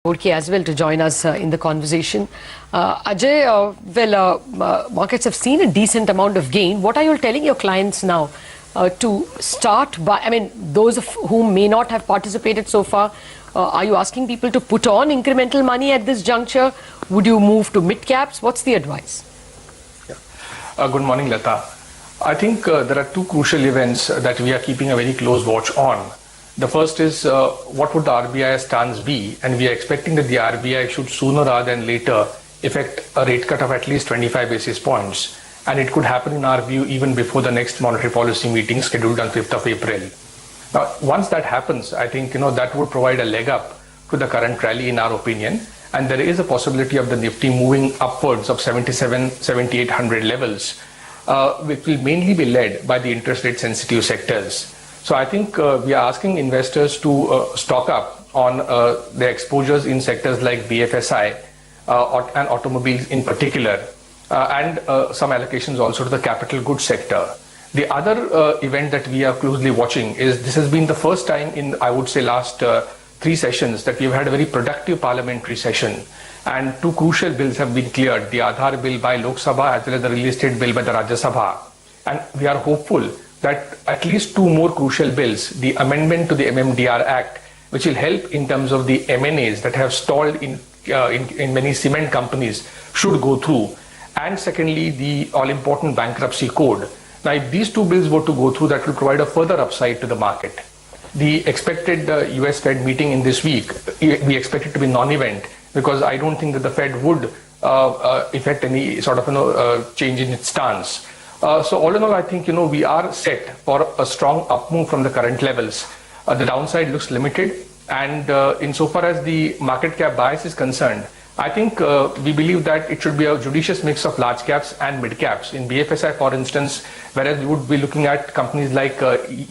Borke as well to join us in the conversation. Ajay, markets have seen a decent amount of gain. What are you telling your clients now to start by? I mean, those of whom may not have participated so far, are you asking people to put on incremental money at this juncture? Would you move to mid caps? What's the advice? Yeah. Good morning, Lata. I think there are two crucial events that we are keeping a very close watch on. The first is what would the RBI stance be, and we are expecting that the RBI should sooner rather than later effect a rate cut of at least 25 basis points, and it could happen in our view even before the next monetary policy meeting scheduled on 5th of April. Now, once that happens, I think that would provide a leg up to the current rally in our opinion, and there is a possibility of the Nifty moving upwards of 7,800 levels, which will mainly be led by the interest rate sensitive sectors. So I think we are asking investors to stock up on their exposures in sectors like BFSI and automobiles in particular, and some allocations also to the capital goods sector. The other event that we are closely watching is this has been the first time in, I would say, last 3 sessions that we've had a very productive parliamentary session, and 2 crucial bills have been cleared, the Aadhaar bill by Lok Sabha as well as the real estate bill by the Rajya Sabha. And we are hopeful that at least 2 more crucial bills, the amendment to the MMDR Act, which will help in terms of the M&As that have stalled in many cement companies, should go through. And secondly, the all-important bankruptcy code. Now, if these 2 bills were to go through, that will provide a further upside to the market. The expected US Fed meeting in this week, we expect it to be non-event, because I don't think that the Fed would effect any sort of change in its stance. So all in all, I think we are set for a strong up move from the current levels. The downside looks limited, and insofar as the market cap bias is concerned, I think we believe that it should be a judicious mix of large caps and mid caps. In BFSI, for instance, whereas we would be looking at companies like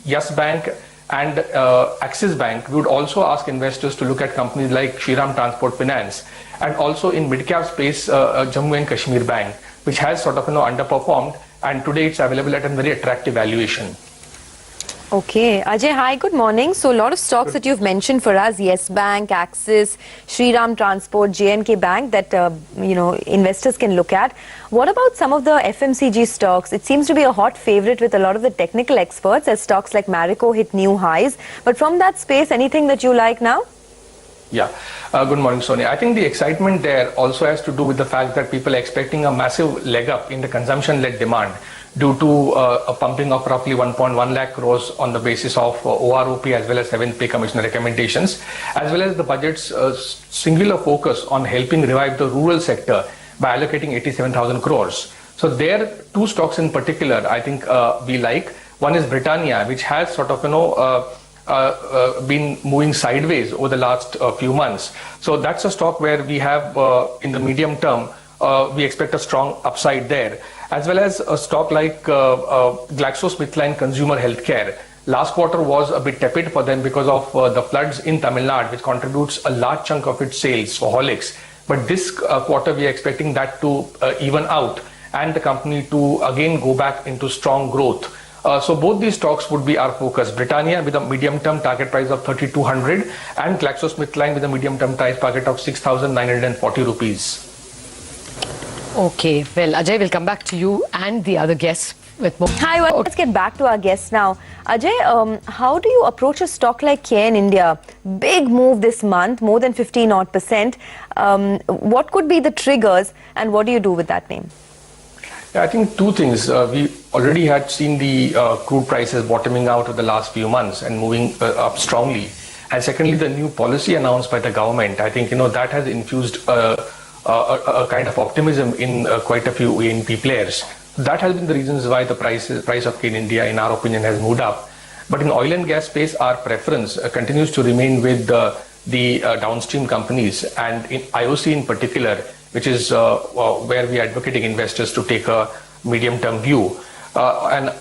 Yes Bank and Axis Bank, we would also ask investors to look at companies like Shriram Transport Finance, and also in mid cap space, Jammu and Kashmir Bank, which has sort of underperformed, and today it's available at a very attractive valuation. Okay, Ajay, hi, good morning. So a lot of stocks that you've mentioned for us, Yes Bank, Axis, Shriram Transport, JNK Bank, that investors can look at. What about some of the FMCG stocks? It seems to be a hot favorite with a lot of the technical experts as stocks like Marico hit new highs. But from that space, anything that you like now? Yeah, good morning, Sonia. I think the excitement there also has to do with the fact that people are expecting a massive leg up in the consumption-led demand due to a pumping of roughly 1.1 lakh crores on the basis of OROP as well as 7th pay commission recommendations, as well as the budget's singular focus on helping revive the rural sector by allocating 87,000 crores. So there are 2 stocks in particular I think we like. One is Britannia, which has sort of been moving sideways over the last few months. So that's a stock where we have in the medium term we expect a strong upside there, as well as a stock like GlaxoSmithKline Consumer Healthcare. Last quarter was a bit tepid for them because of the floods in Tamil Nadu, which contributes a large chunk of its sales for Horlicks. But this quarter we are expecting that to even out and the company to again go back into strong growth. So both these stocks would be our focus. Britannia with a medium-term target price of 3,200 and GlaxoSmithKline with a medium-term price target of 6,940 rupees. Okay, well, Ajay, will come back to you and the other guests with more. Hi, well, let's get back to our guests now. Ajay, how do you approach a stock like Care in India? Big move this month, more than 15%. What could be the triggers, and what do you do with that name? Yeah, I think 2 things. We already had seen the crude prices bottoming out over the last few months and moving up strongly. And secondly, the new policy announced by the government, I think that has infused a kind of optimism in quite a few ANP players. That has been the reasons why the price of Care in India, in our opinion, has moved up. But in oil and gas space, our preference continues to remain with the downstream companies, and in IOC in particular, which is where we are advocating investors to take a medium-term view. And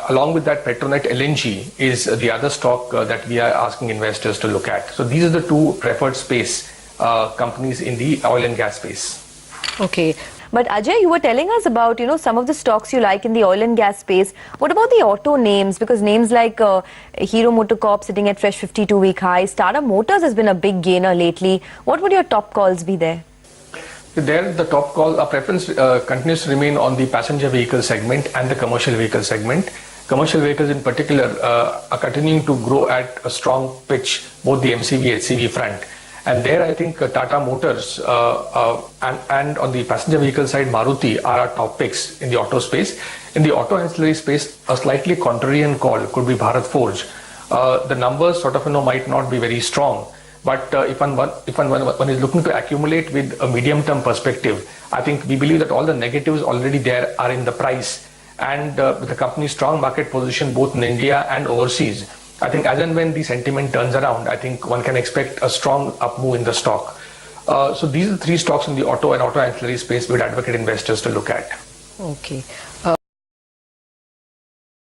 along with that, Petronet LNG is the other stock that we are asking investors to look at. So these are the 2 preferred space companies in the oil and gas space. Okay. But Ajay, you were telling us about, you know, some of the stocks you like in the oil and gas space. What about the auto names? Because names like Hero MotoCorp sitting at fresh 52-week highs. Tata Motors has been a big gainer lately. What would your top calls be there? There, the top call, our preference continues to remain on the passenger vehicle segment and the commercial vehicle segment. Commercial vehicles in particular are continuing to grow at a strong pitch, both the MCV and HCV front. And there I think Tata Motors and on the passenger vehicle side, Maruti are our top picks in the auto space. In the auto ancillary space, a slightly contrarian call could be Bharat Forge. The numbers sort of might not be very strong, but if one is looking to accumulate with a medium-term perspective, I think we believe that all the negatives already there are in the price. And with the company's strong market position both in India and overseas, I think as and when the sentiment turns around, I think one can expect a strong up move in the stock. So these are the three stocks in the auto and auto ancillary space we would advocate investors to look at. Okay.